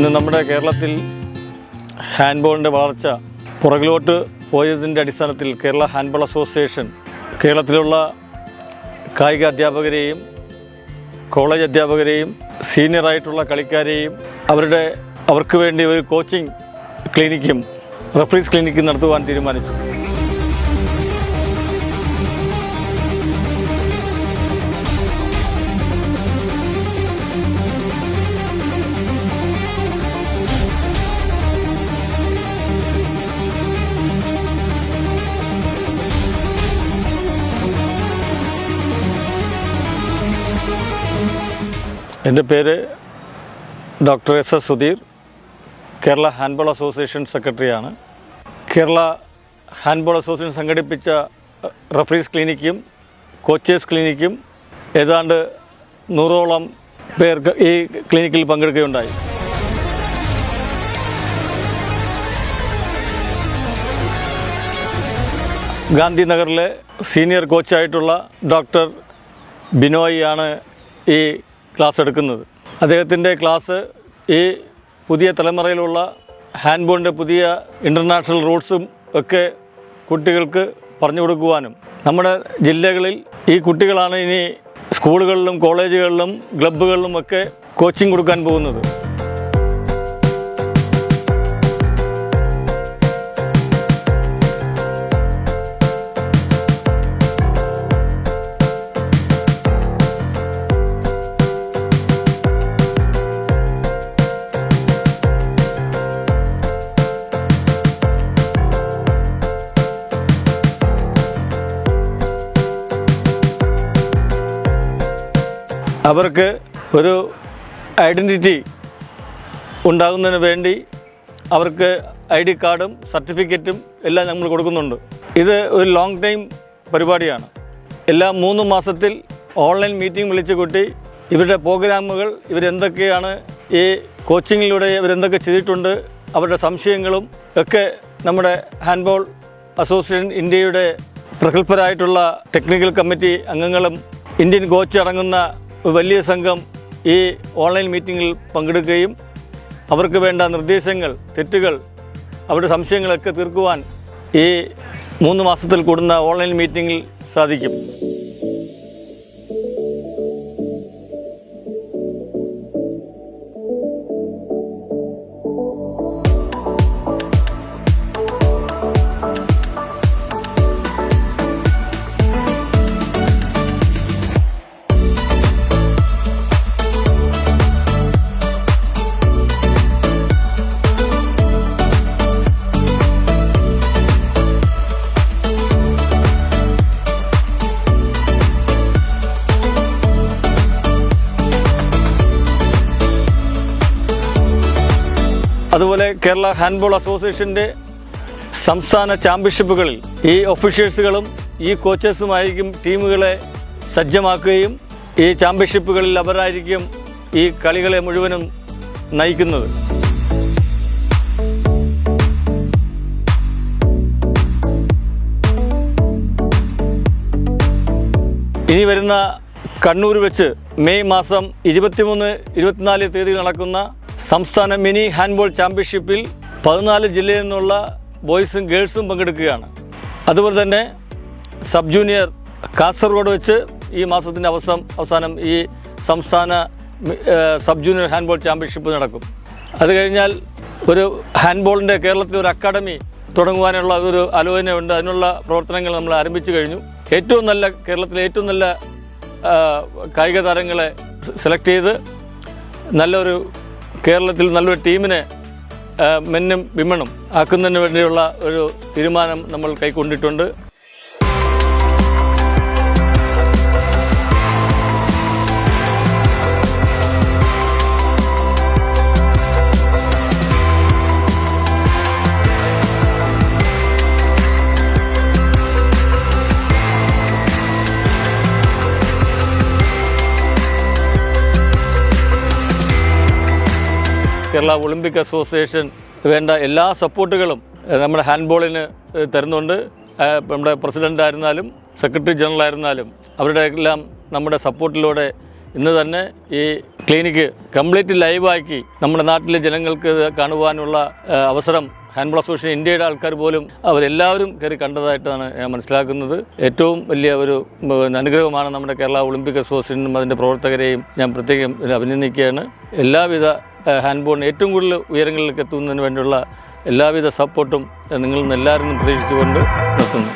ഇന്ന് നമ്മുടെ കേരളത്തിൽ ഹാൻഡ്ബോളിൻ്റെ വളർച്ച പുറകിലോട്ട് പോയതിൻ്റെ അടിസ്ഥാനത്തിൽ കേരള ഹാൻഡ്ബോൾ അസോസിയേഷൻ കേരളത്തിലുള്ള കായിക അധ്യാപകരെയും കോളേജ് അധ്യാപകരെയും സീനിയറായിട്ടുള്ള കളിക്കാരെയും അവർക്ക് വേണ്ടി ഒരു കോച്ചിങ് ക്ലിനിക്കും റഫറീസ് ക്ലിനിക്കും നടത്തുവാൻ തീരുമാനിച്ചു. എൻ്റെ പേര് doctor S Sudheer, Kerala handball association സെക്രട്ടറിയാണ്. കേരള ഹാൻഡ്ബോൾ അസോസിയേഷൻ സംഘടിപ്പിച്ച റഫറീസ് ക്ലിനിക്കും കോച്ചേഴ്സ് ക്ലിനിക്കും ഏതാണ്ട് 100ഓളം പേർക്ക് ഈ ക്ലിനിക്കിൽ പങ്കെടുക്കുകയുണ്ടായി. ഗാന്ധിനഗറിലെ സീനിയർ കോച്ചായിട്ടുള്ള ഡോക്ടർ ബിനോയ് ആണ് ഈ ക്ലാസ് എടുക്കുന്നത്. അദ്ദേഹത്തിൻ്റെ ക്ലാസ് ഈ പുതിയ തലമുറയിലുള്ള ഹാൻഡ്ബോളിൻ്റെ പുതിയ ഇൻ്റർനാഷണൽ റൂൾസും ഒക്കെ കുട്ടികൾക്ക് പറഞ്ഞു കൊടുക്കുവാനും നമ്മുടെ ജില്ലകളിൽ ഈ കുട്ടികളാണ് ഇനി സ്കൂളുകളിലും കോളേജുകളിലും ക്ലബ്ബുകളിലും ഒക്കെ കോച്ചിങ് കൊടുക്കാൻ പോകുന്നത്. അവർക്ക് ഒരു ഐഡൻറ്റിറ്റി ഉണ്ടാകുന്നതിന് വേണ്ടി അവർക്ക് ID കാർഡും സർട്ടിഫിക്കറ്റും എല്ലാം നമ്മൾ കൊടുക്കുന്നുണ്ട്. ഇത് ഒരു ലോങ് ടൈം പരിപാടിയാണ്. എല്ലാ 3 മാസത്തിൽ ഓൺലൈൻ മീറ്റിംഗ് വിളിച്ചു കൂട്ടി ഇവരുടെ പ്രോഗ്രാമുകൾ, ഇവരെന്തൊക്കെയാണ് ഈ കോച്ചിങ്ങിലൂടെ ഇവരെന്തൊക്കെ ചെയ്തിട്ടുണ്ട്, അവരുടെ സംശയങ്ങളും ഒക്കെ നമ്മുടെ ഹാൻഡ്ബോൾ അസോസിയേഷൻ ഇന്ത്യയുടെ പ്രഗത്ഭരായിട്ടുള്ള ടെക്നിക്കൽ കമ്മിറ്റി അംഗങ്ങളും ഇന്ത്യൻ കോച്ച് അടങ്ങുന്ന വലിയ സംഘം ഈ ഓൺലൈൻ മീറ്റിങ്ങിൽ പങ്കെടുക്കുകയും അവർക്ക് വേണ്ട നിർദ്ദേശങ്ങൾ, തെറ്റുകൾ, അവരുടെ സംശയങ്ങളൊക്കെ തീർക്കുവാൻ ഈ 3 മാസത്തിൽ കൂടുന്ന ഓൺലൈൻ മീറ്റിങ്ങിൽ സാധിക്കും. അതുപോലെ കേരള ഹാൻഡ്ബോൾ അസോസിയേഷൻ്റെ സംസ്ഥാന ചാമ്പ്യൻഷിപ്പുകളിൽ ഈ ഒഫീഷ്യൽസുകളും ഈ കോച്ചേഴ്സുമായിരിക്കും ടീമുകളെ സജ്ജമാക്കുകയും ഈ ചാമ്പ്യൻഷിപ്പുകളിൽ അവരായിരിക്കും ഈ കളികളെ മുഴുവനും നയിക്കുന്നത്. ഇനി വരുന്ന കണ്ണൂർ വെച്ച് മെയ് മാസം 23, 24 തീയതി നടക്കുന്ന സംസ്ഥാന മിനി ഹാൻഡ്ബോൾ ചാമ്പ്യൻഷിപ്പിൽ 14 ജില്ലയിൽ നിന്നുള്ള ബോയ്സും ഗേൾസും പങ്കെടുക്കുകയാണ്. അതുപോലെ തന്നെ സബ് ജൂനിയർ കാസർഗോഡ് വെച്ച് ഈ മാസത്തിൻ്റെ അവസാനം ഈ സംസ്ഥാന സബ് ജൂനിയർ ഹാൻഡ്ബോൾ ചാമ്പ്യൻഷിപ്പ് നടക്കും. അത് കഴിഞ്ഞാൽ ഒരു ഹാൻഡ്ബോളിൻ്റെ കേരളത്തിൽ ഒരു അക്കാഡമി തുടങ്ങുവാനുള്ള ഒരു ആലോചനയുണ്ട്. അതിനുള്ള പ്രവർത്തനങ്ങൾ നമ്മൾ ആരംഭിച്ചു കഴിഞ്ഞു. കേരളത്തിലെ ഏറ്റവും നല്ല കായിക താരങ്ങളെ സെലക്ട് ചെയ്ത് കേരളത്തിൽ നല്ലൊരു ടീമിനെ മെന്നും വിമണും ആക്കുന്നതിന് വേണ്ടിയുള്ള ഒരു തീരുമാനം നമ്മൾ കൈക്കൊണ്ടിട്ടുണ്ട്. കേരള ഒളിമ്പിക് അസോസിയേഷൻ വേണ്ട എല്ലാ സപ്പോർട്ടുകളും നമ്മുടെ ഹാൻഡ്ബോളിന് തരുന്നുണ്ട്. നമ്മുടെ പ്രസിഡൻ്റ് ആയിരുന്നാലും സെക്രട്ടറി ജനറൽ ആയിരുന്നാലും അവരുടെ എല്ലാം നമ്മുടെ സപ്പോർട്ടിലൂടെ ഇന്ന് തന്നെ ഈ ക്ലിനിക്ക് കംപ്ലീറ്റ് ലൈവാക്കി നമ്മുടെ നാട്ടിലെ ജനങ്ങൾക്ക് കാണുവാനുള്ള അവസരം ഹാൻഡ്ബോൾ അസോസിയേഷൻ ഇന്ത്യയുടെ ആൾക്കാർ പോലും അവരെല്ലാവരും കയറി കണ്ടതായിട്ടാണ് ഞാൻ മനസ്സിലാക്കുന്നത്. ഏറ്റവും വലിയ ഒരു അനുഗ്രഹമാണ് നമ്മുടെ കേരള ഒളിമ്പിക് അസോസിയേഷനും അതിൻ്റെ പ്രവർത്തകരെയും ഞാൻ പ്രത്യേകം അഭിനന്ദിക്കുകയാണ്. എല്ലാവിധ ഹാൻഡ്ബോളിന് ഏറ്റവും കൂടുതൽ ഉയരങ്ങളിലേക്ക് എത്തുന്നതിന് വേണ്ടിയുള്ള എല്ലാവിധ സപ്പോർട്ടും നിങ്ങളിൽ നിന്ന് എല്ലാവരും പ്രതീക്ഷിച്ചുകൊണ്ട് നിർത്തുന്നു.